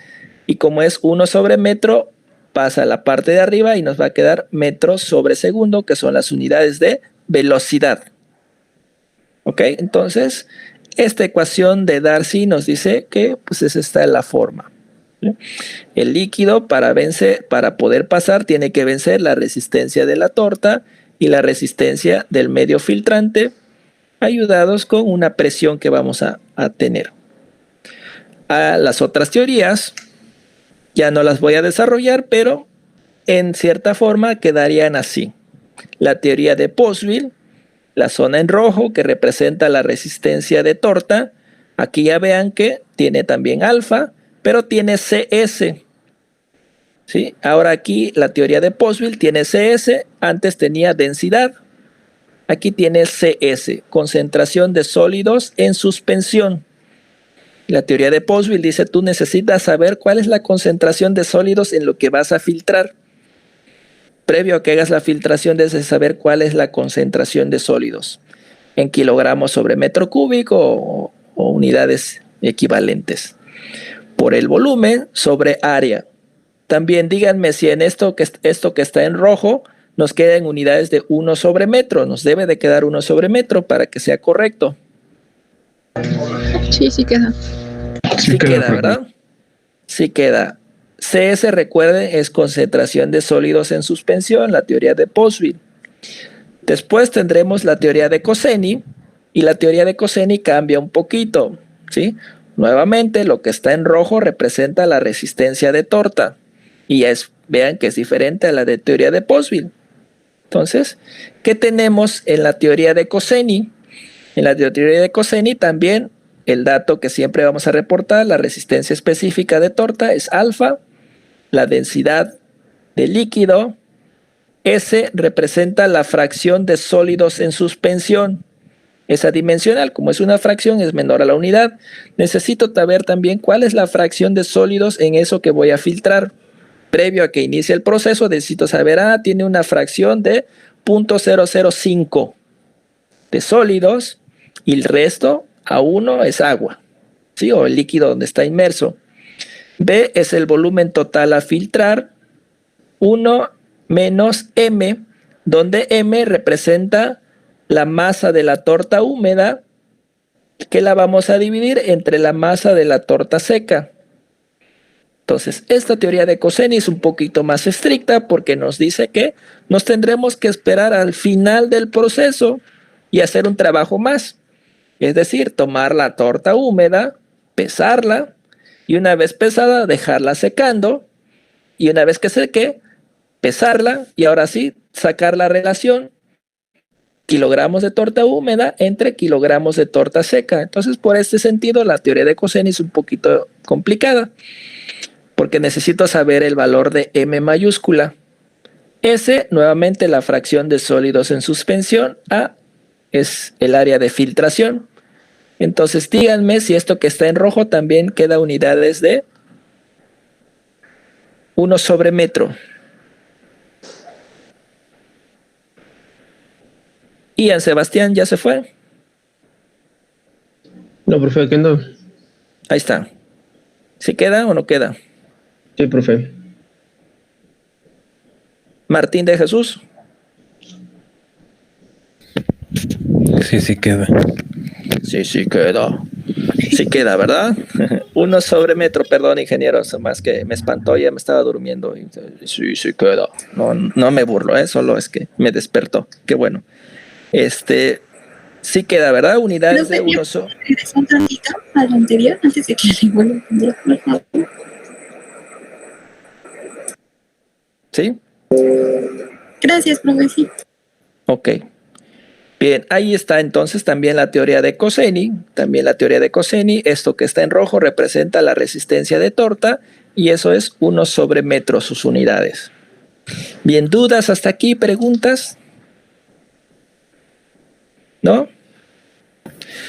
Y como es 1 sobre metro, pasa a la parte de arriba y nos va a quedar metros sobre segundo, que son las unidades de velocidad. ¿Ok? Entonces, esta ecuación de Darcy nos dice que pues esta es la forma. El líquido para poder pasar tiene que vencer la resistencia de la torta y la resistencia del medio filtrante, ayudados con una presión que vamos a tener. A las otras teorías ya no las voy a desarrollar, pero en cierta forma quedarían así. La teoría de Poiseuille, la zona en rojo que representa la resistencia de torta, aquí ya vean que tiene también alfa, pero tiene CS. ¿Sí? Ahora aquí la teoría de Poiseuille tiene CS, antes tenía densidad. Aquí tiene CS, concentración de sólidos en suspensión. La teoría de Poiseuille dice, tú necesitas saber cuál es la concentración de sólidos en lo que vas a filtrar. Previo a que hagas la filtración, debes saber cuál es la concentración de sólidos en kilogramos sobre metro cúbico o unidades equivalentes. Por el volumen sobre área. También díganme si en esto que está en rojo nos queda en unidades de 1 sobre metro. Nos debe de quedar 1 sobre metro para que sea correcto. Sí, sí queda. Sí queda, ¿verdad? Sí queda. CS, recuerden, es concentración de sólidos en suspensión, la teoría de Poiseuille. Después tendremos la teoría de Cosseni, y la teoría de Cosseni cambia un poquito, ¿sí? Nuevamente, lo que está en rojo representa la resistencia de torta, y vean que es diferente a la de teoría de Poiseuille. Entonces, ¿qué tenemos en la teoría de Cosseni? En la teoría de Cosseni también el dato que siempre vamos a reportar, la resistencia específica de torta es alfa, la densidad de líquido, S representa la fracción de sólidos en suspensión. Esa dimensional, como es una fracción, es menor a la unidad. Necesito saber también cuál es la fracción de sólidos en eso que voy a filtrar. Previo a que inicie el proceso, necesito saber, tiene una fracción de 0.005 de sólidos y el resto a 1 es agua, ¿sí? O el líquido donde está inmerso. B es el volumen total a filtrar, 1 menos M, donde M representa la masa de la torta húmeda, que la vamos a dividir entre la masa de la torta seca. Entonces, esta teoría de Cosseni es un poquito más estricta porque nos dice que nos tendremos que esperar al final del proceso y hacer un trabajo más. Es decir, tomar la torta húmeda, pesarla, y una vez pesada, dejarla secando, y una vez que seque, pesarla, y ahora sí, sacar la relación kilogramos de torta húmeda entre kilogramos de torta seca. Entonces, por este sentido, la teoría de Cosseni es un poquito complicada, porque necesito saber el valor de M mayúscula. S, nuevamente, la fracción de sólidos en suspensión. A es el área de filtración. Entonces, díganme si esto que está en rojo también queda unidades de 1 sobre metro. Ian Sebastián, ¿ya se fue? No, profe, aquí ando. Ahí está. ¿Sí queda o no queda? Sí, profe. Martín de Jesús. Sí, sí queda. Sí queda. Sí queda, ¿verdad? 1 sobre metro, perdón, ingeniero, más que me espantó, ya me estaba durmiendo. Sí queda. No me burlo, solo es que me despertó. Qué bueno. Sí queda, ¿verdad? Unidades de 1 sobre... ¿Regresó un tantito al anterior antes de que le vuelva a entender, por favor? ¿Sí? Gracias, profesor. Ok. Bien, ahí está entonces también la teoría de Cosseni. También la teoría de Cosseni, esto que está en rojo representa la resistencia de torta y eso es 1 sobre metro sus unidades. Bien, ¿dudas hasta aquí? ¿Preguntas? ¿No?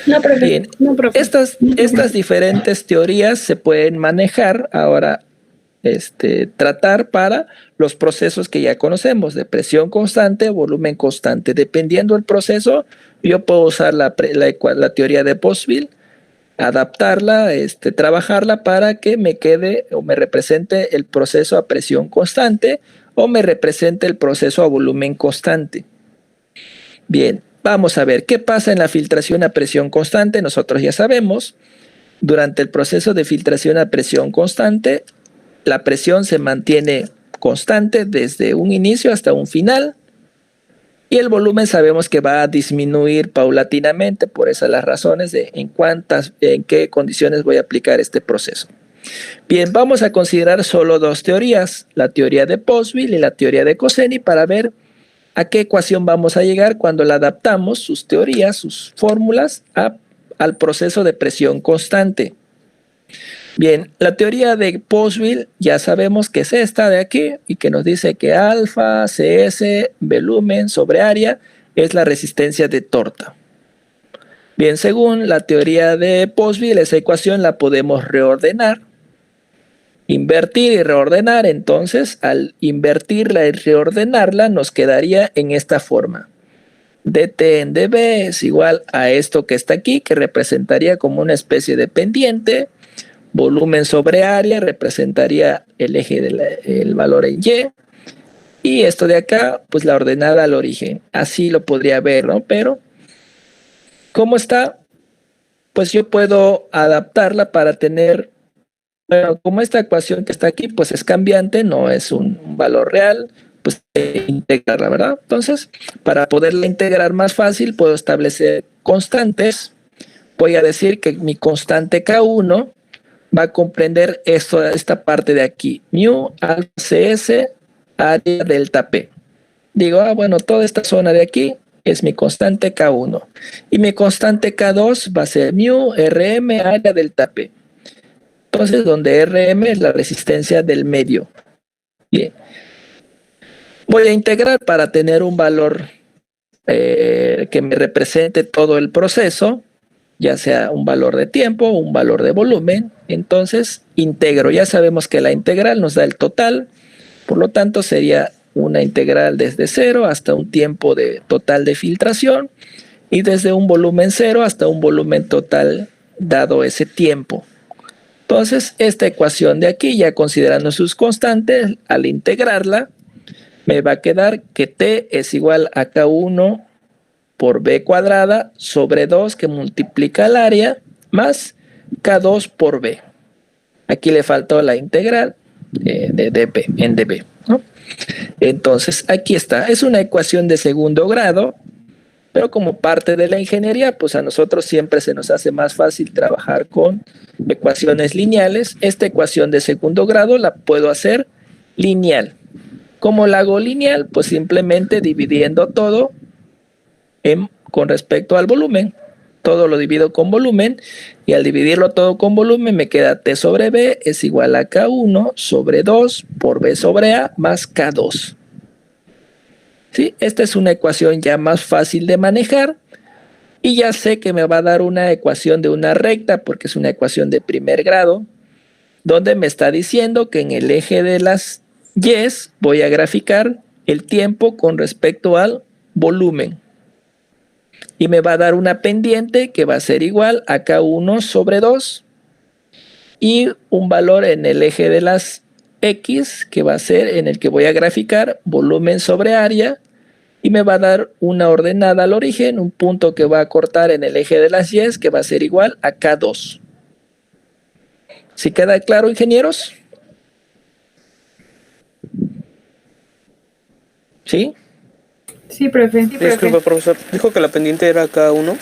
No, profe. Bien, No, profe. estas diferentes teorías se pueden manejar ahora, tratar para los procesos que ya conocemos, de presión constante, volumen constante. Dependiendo del proceso, yo puedo usar la teoría de Poiseuille, adaptarla, trabajarla para que me quede o me represente el proceso a presión constante o me represente el proceso a volumen constante. Bien, vamos a ver qué pasa en la filtración a presión constante. Nosotros ya sabemos, durante el proceso de filtración a presión constante, la presión se mantiene constante desde un inicio hasta un final y el volumen sabemos que va a disminuir paulatinamente, por esas las razones de en qué condiciones voy a aplicar este proceso. Bien, vamos a considerar solo dos teorías, la teoría de Poiseuille y la teoría de Cosseni, para ver a qué ecuación vamos a llegar cuando la adaptamos, sus teorías, sus fórmulas, al proceso de presión constante. Bien, la teoría de Poiseuille ya sabemos que es esta de aquí y que nos dice que alfa, CS, volumen sobre área es la resistencia de torta. Bien, según la teoría de Poiseuille, esa ecuación la podemos reordenar, invertir y reordenar. Entonces, al invertirla y reordenarla, nos quedaría en esta forma. dt en dB es igual a esto que está aquí, que representaría como una especie de pendiente. Volumen sobre área representaría el eje del valor en Y. Y esto de acá, pues la ordenada al origen. Así lo podría ver, ¿no? Pero, ¿cómo está? Pues yo puedo adaptarla para tener, bueno, como esta ecuación que está aquí, pues es cambiante, no es un valor real, pues integrarla, ¿verdad? Entonces, para poderla integrar más fácil, puedo establecer constantes. Voy a decir que mi constante K1 va a comprender esta parte de aquí, mu alfa CS área delta P. Digo, bueno, toda esta zona de aquí es mi constante K1 y mi constante K2 va a ser mu RM área delta P. Entonces, donde RM es la resistencia del medio. Bien. Voy a integrar para tener un valor que me represente todo el proceso, ya sea un valor de tiempo o un valor de volumen. Entonces integro, ya sabemos que la integral nos da el total, por lo tanto sería una integral desde 0 hasta un tiempo total de filtración y desde un volumen 0 hasta un volumen total dado ese tiempo. Entonces esta ecuación de aquí, ya considerando sus constantes, al integrarla me va a quedar que T es igual a K1 por B cuadrada sobre 2 que multiplica el área más K2 por B. Aquí le faltó la integral de dB en dB, ¿no? Entonces aquí está, es una ecuación de segundo grado, Pero como parte de la ingeniería, pues a nosotros siempre se nos hace más fácil trabajar con ecuaciones lineales. Esta ecuación de segundo grado la puedo hacer lineal. ¿Cómo la hago lineal? Pues simplemente dividiendo todo con respecto al volumen. Todo lo divido con volumen y al dividirlo todo con volumen me queda T sobre B es igual a K1 sobre 2 por B sobre A más K2. ¿Sí? Esta es una ecuación ya más fácil de manejar y ya sé que me va a dar una ecuación de una recta porque es una ecuación de primer grado donde me está diciendo que en el eje de las Y's voy a graficar el tiempo con respecto al volumen. Y me va a dar una pendiente que va a ser igual a K1 sobre 2 y un valor en el eje de las X que va a ser en el que voy a graficar volumen sobre área y me va a dar una ordenada al origen, un punto que va a cortar en el eje de las Y que va a ser igual a K2. ¿Sí queda claro, ingenieros? ¿Sí? Sí, profe. Disculpa, profesor. Dijo que la pendiente era K1.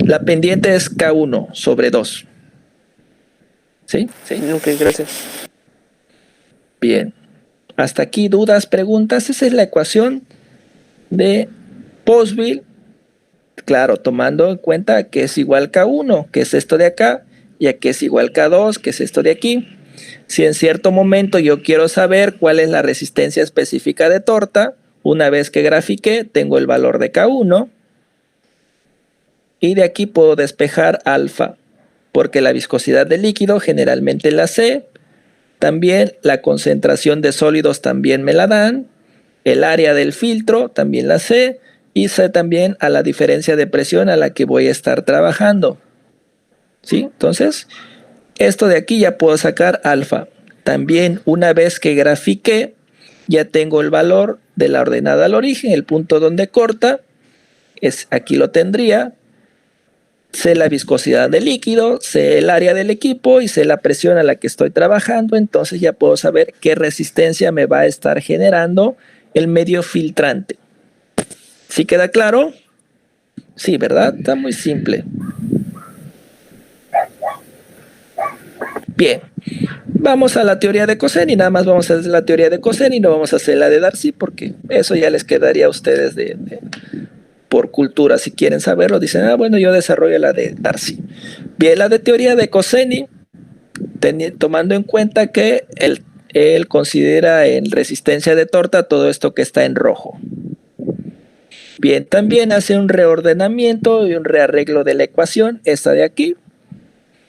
La pendiente es K1 sobre 2. ¿Sí? Sí, ok, gracias. Bien. Hasta aquí, dudas, preguntas. Esa es la ecuación de Poiseuille. Claro, tomando en cuenta que es igual K1, que es esto de acá, y aquí es igual K2, que es esto de aquí. Si en cierto momento yo quiero saber cuál es la resistencia específica de torta, una vez que grafiqué, tengo el valor de K1 y de aquí puedo despejar alfa, porque la viscosidad del líquido generalmente la sé, también la concentración de sólidos también me la dan, el área del filtro también la sé y sé también a la diferencia de presión a la que voy a estar trabajando. ¿Sí? Entonces, esto de aquí ya puedo sacar alfa. También una vez que grafiqué, ya tengo el valor de la ordenada al origen, el punto donde corta, aquí lo tendría, sé la viscosidad del líquido, sé el área del equipo y sé la presión a la que estoy trabajando, entonces ya puedo saber qué resistencia me va a estar generando el medio filtrante. ¿Sí queda claro? Sí, ¿verdad? Está muy simple. Bien, vamos a la teoría de Cosseni, nada más vamos a hacer la teoría de Cosseni, no vamos a hacer la de Darcy porque eso ya les quedaría a ustedes por cultura, si quieren saberlo, dicen, bueno, yo desarrollo la de Darcy. Bien, la de teoría de Cosseni, tomando en cuenta que él considera en resistencia de torta todo esto que está en rojo. Bien, también hace un reordenamiento y un rearreglo de la ecuación, esta de aquí.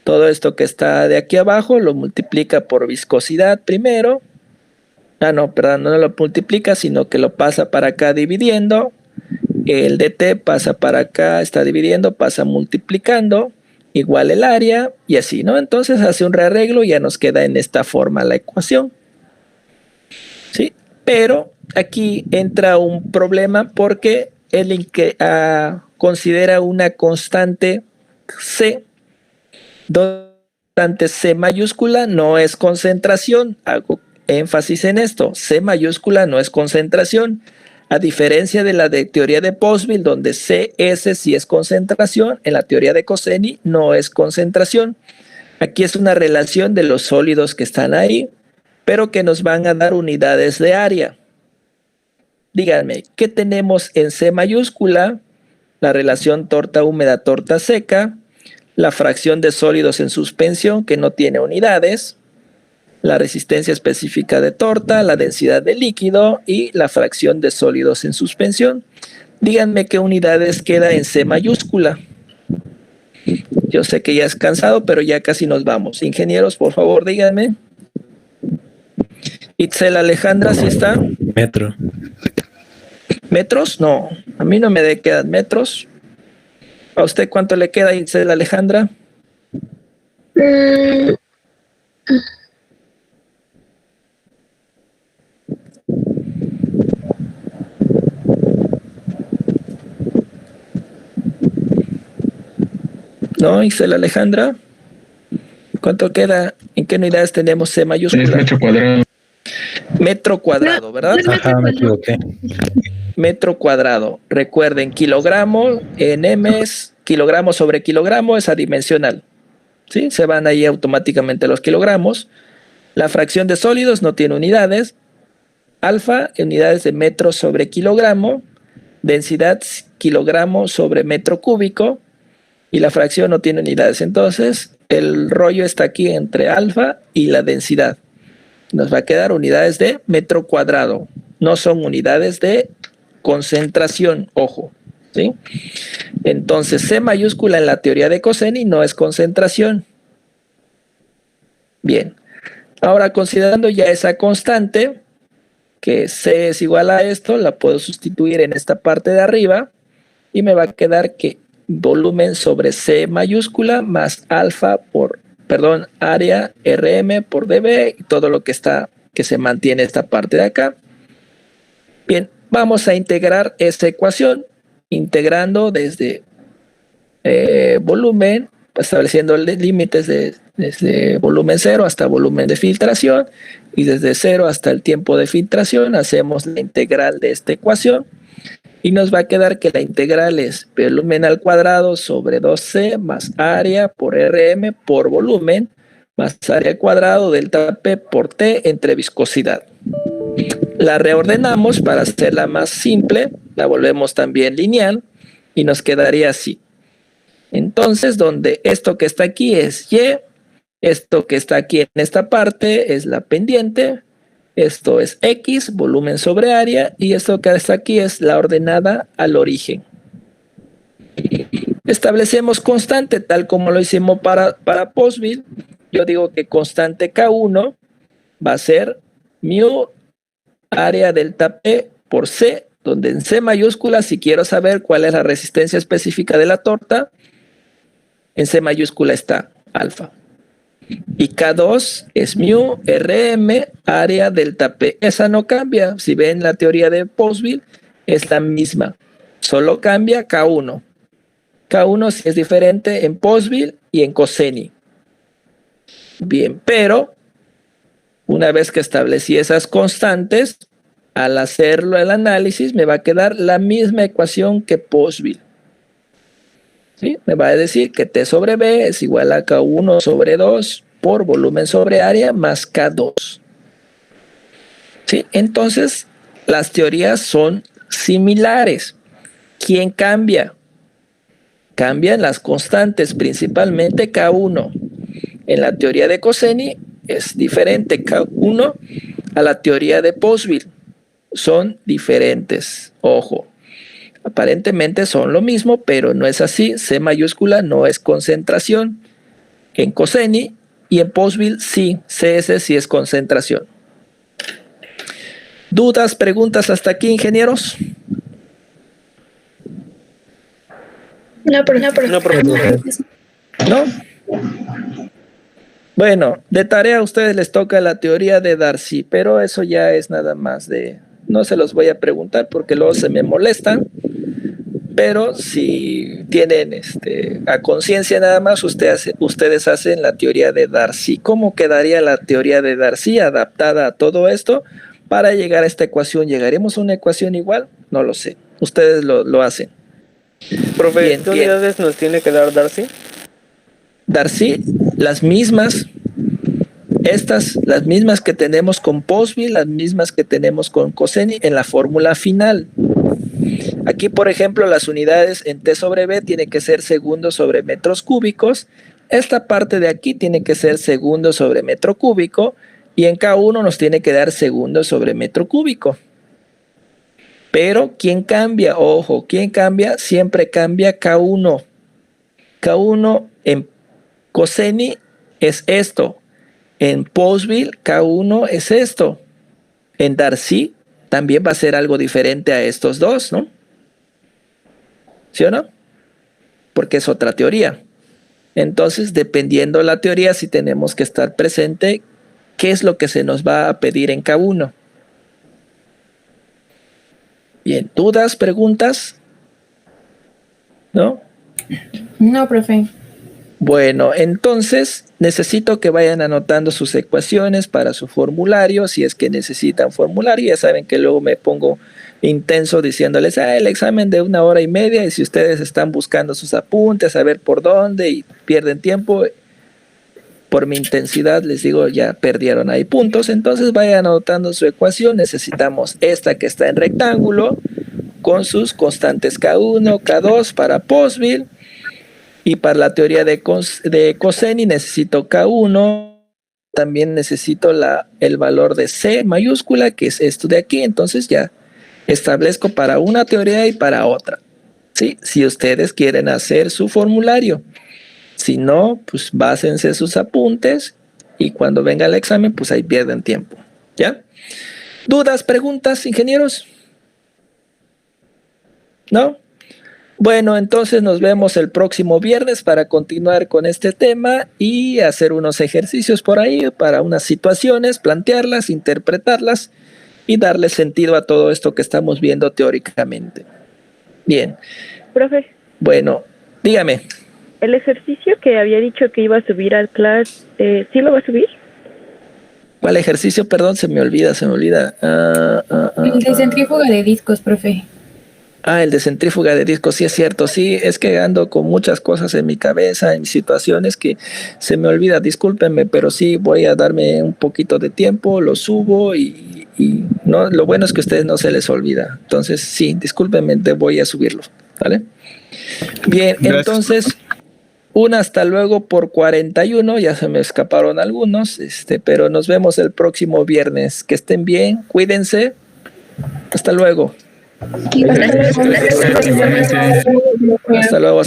Todo esto que está de aquí abajo lo multiplica por viscosidad primero. No lo multiplica, sino que lo pasa para acá dividiendo. El dt pasa para acá, está dividiendo, pasa multiplicando, igual el área y así, ¿no? Entonces hace un rearreglo y ya nos queda en esta forma la ecuación. ¿Sí? Pero aquí entra un problema porque él considera una constante C. Constante C mayúscula no es concentración. Hago énfasis en esto. C mayúscula no es concentración. A diferencia de la de teoría de Poiseuille, donde CS sí es concentración, en la teoría de Cosseni no es concentración. Aquí es una relación de los sólidos que están ahí, pero que nos van a dar unidades de área. Díganme, ¿qué tenemos en C mayúscula? La relación torta húmeda, torta seca, la fracción de sólidos en suspensión que no tiene unidades, la resistencia específica de torta, la densidad de líquido y la fracción de sólidos en suspensión. Díganme qué unidades queda en C mayúscula. Yo sé que ya es cansado, pero ya casi nos vamos. Ingenieros, por favor, díganme. Itzel Alejandra, ¿sí está? Metro. ¿Metros? No, a mí no me quedan metros. ¿A usted cuánto le queda, Itzel Alejandra? ¿No, Itzel Alejandra? ¿Cuánto queda? ¿En qué unidades tenemos C mayúscula? Es metro cuadrado. Metro cuadrado, ¿verdad? Ajá, me equivoqué. metro cuadrado. Recuerden, kilogramo en m es kilogramo sobre kilogramo, es adimensional. ¿Sí? Se van ahí automáticamente los kilogramos. La fracción de sólidos no tiene unidades. Alfa, unidades de metro sobre kilogramo. Densidad, kilogramo sobre metro cúbico. Y la fracción no tiene unidades. Entonces, el rollo está aquí entre alfa y la densidad. Nos va a quedar unidades de metro cuadrado. No son unidades de concentración, ojo. ¿Sí? Entonces, C mayúscula en la teoría de Cosseni no es concentración. Bien. Ahora, considerando ya esa constante, que C es igual a esto, la puedo sustituir en esta parte de arriba y me va a quedar que volumen sobre C mayúscula más alfa por, área RM por dB y todo lo que se mantiene esta parte de acá. Bien, vamos a integrar esta ecuación, integrando desde volumen, estableciendo límites desde volumen 0 hasta volumen de filtración, y desde 0 hasta el tiempo de filtración hacemos la integral de esta ecuación, y nos va a quedar que la integral es volumen al cuadrado sobre 2C más área por RM por volumen, más área al cuadrado delta P por T entre viscosidad. La reordenamos para hacerla más simple, la volvemos también lineal y nos quedaría así. Entonces, donde esto que está aquí es Y, esto que está aquí en esta parte es la pendiente, esto es X, volumen sobre área, y esto que está aquí es la ordenada al origen. Establecemos constante, tal como lo hicimos para Postville. Yo digo que constante K1 va a ser mu área delta P por C, donde en C mayúscula, si quiero saber cuál es la resistencia específica de la torta, en C mayúscula está alfa. Y K2 es mu RM área delta P. Esa no cambia. Si ven la teoría de Postville, es la misma. Solo cambia K1. K1 sí es diferente en Postville y en Cosseni. Bien, pero una vez que establecí esas constantes, al hacerlo el análisis, me va a quedar la misma ecuación que Postville. ¿Sí? Me va a decir que T sobre B es igual a K1 sobre 2 por volumen sobre área más K2. ¿Sí? Entonces, las teorías son similares. ¿Quién cambia? Cambian las constantes, principalmente K1. En la teoría de Cosseni es diferente K1 a la teoría de Postville. Son diferentes, ojo. Aparentemente son lo mismo, pero no es así. C mayúscula no es concentración. En Cosseni y en Postville sí, CS sí es concentración. ¿Dudas, preguntas hasta aquí, ingenieros? No, ¿No? Bueno, de tarea a ustedes les toca la teoría de Darcy, pero eso ya es nada más de... No se los voy a preguntar porque luego se me molestan, pero si tienen a conciencia nada más, ustedes hacen la teoría de Darcy. ¿Cómo quedaría la teoría de Darcy adaptada a todo esto para llegar a esta ecuación? ¿Llegaremos a una ecuación igual? No lo sé. Ustedes lo hacen. Profe, Bien, ¿qué unidades nos tiene que dar Darcy? Darcy, las mismas, las mismas que tenemos con Postville, las mismas que tenemos con Cosseni en la fórmula final. Aquí, por ejemplo, las unidades en T sobre B tienen que ser segundos sobre metros cúbicos. Esta parte de aquí tiene que ser segundos sobre metro cúbico y en K1 nos tiene que dar segundos sobre metro cúbico. Pero, ¿quién cambia? Ojo, ¿quién cambia? Siempre cambia K1. K1 en Cosseni es esto. En Postville, K1 es esto. En Darcy también va a ser algo diferente a estos dos, ¿no? ¿Sí o no? Porque es otra teoría. Entonces, dependiendo de la teoría, sí tenemos que estar presente qué es lo que se nos va a pedir en K1. Bien, ¿dudas, preguntas? ¿No? No, profe. Bueno, entonces, necesito que vayan anotando sus ecuaciones para su formulario, si es que necesitan formulario. Ya saben que luego me pongo intenso diciéndoles, el examen de 1 hora y media, y si ustedes están buscando sus apuntes, a ver por dónde, y pierden tiempo, por mi intensidad les digo, ya perdieron ahí puntos. Entonces vayan anotando su ecuación. Necesitamos esta que está en rectángulo, con sus constantes K1, K2 para Poiseville, y para la teoría de Coseni necesito K1, también necesito el valor de C mayúscula, que es esto de aquí. Entonces ya establezco para una teoría y para otra, ¿sí? Si ustedes quieren hacer su formulario. Si no, pues básense sus apuntes y cuando venga el examen, pues ahí pierden tiempo, ¿ya? ¿Dudas, preguntas, ingenieros? ¿No? Bueno, entonces nos vemos el próximo viernes para continuar con este tema y hacer unos ejercicios por ahí para unas situaciones, plantearlas, interpretarlas y darle sentido a todo esto que estamos viendo teóricamente. Bien. Profe. Bueno, dígame. El ejercicio que había dicho que iba a subir al class, ¿sí lo va a subir? ¿Cuál ejercicio? Perdón, se me olvida. El de centrífuga de discos, profe. El de centrífuga de discos, sí es cierto, sí, es que ando con muchas cosas en mi cabeza, en situaciones que se me olvida, discúlpenme, pero sí voy a darme un poquito de tiempo, lo subo y no, lo bueno es que a ustedes no se les olvida, entonces sí, discúlpenme, voy a subirlo, ¿vale? Bien, gracias. Entonces, un hasta luego por 41, ya se me escaparon algunos, pero nos vemos el próximo viernes, que estén bien, cuídense, hasta luego. Hasta luego.